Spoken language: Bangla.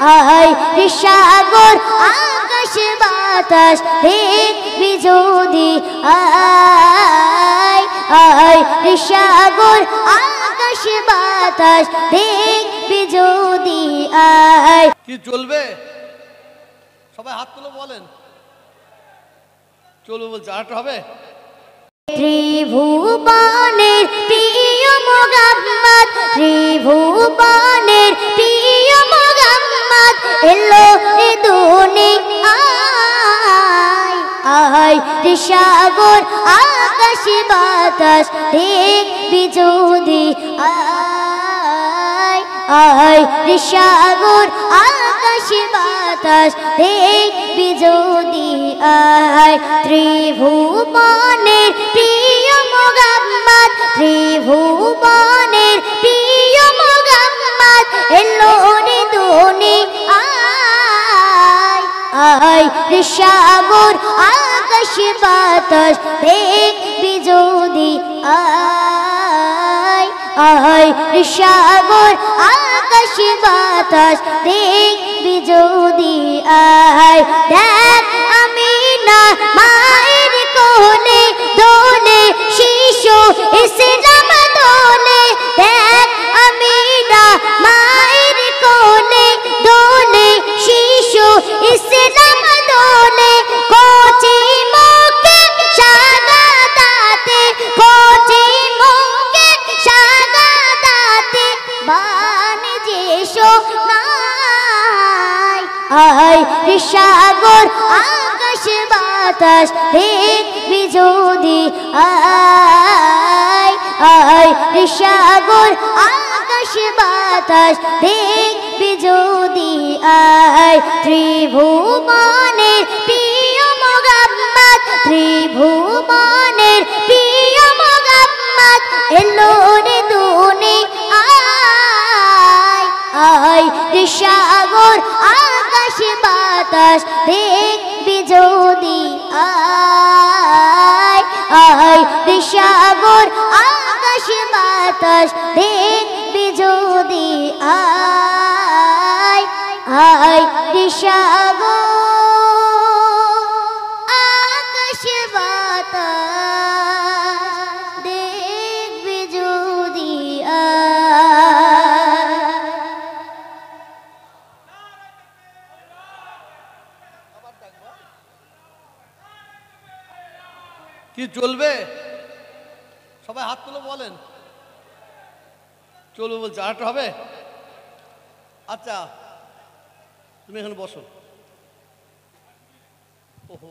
আয় রে সাগর আকাশ বাতাস দেখবি যদি আয় আয় রে সাগর আকাশ বাতাস দেখবি যদি আয়। কি চলবে? সবাই হাত তুলে বলেন চলবে বলছে, আরেকটা হবে। ত্রিভুবনের প্রিয় মোহাম্মদ, ত্রিভুবনের প্রিয় মোহাম্মদ এলো রে দুনিয়ায়। আয় রে সাগর আকাশ বাতাস দেখবি যদি আয় আয় রে সাগর আকাশ বাতাস দেখবি যদি আয়। ত্রিভুবনের প্রিয় মোহাম্মদ, ত্রিভুবনের প্রিয় মোহাম্মদ এলো রে দুনিয়ায়। আয় রে সাগর আকাশ বাতাস দেখবি যদি আয় আয় রে সাগর আকাশ বাতাস দেখবি যদি আয়। দেখ আমিনা মায়ের কোলে দোলে শিশু ইসলাম দোলে, দেখ আমিনা মায়ের কোলে দোলে শিশু ইসলাম দোলে। কোচি মুখে শাহাদাতে, কোচি মুখে শাহাদাতে বান যে শোনায়। আয় রে সাগর আকাশ বাতাস দেখবি যদি আয় আয় রে সাগর আকাশ বাতাস দেখবি যদি আয়। ত্রিভুবনের প্রিয় মোহাম্মদ, ত্রিভুবনের প্রিয় মোহাম্মদ এলো রে দুনিয়ায়। আয় রে সাগর আকাশ বাতাস দেখবি যদি আয় আয় রে সাগর আকাশ বাতাস দেখবি যদি আয় আয় রে সাগর আকাশ বাতাস দেখবি যদি কি চলবে? সবাই হাত তুলে বলেন চলবে বলছে, আরেকটা হবে। আচ্ছা তুমি এখানে বসো। ওহো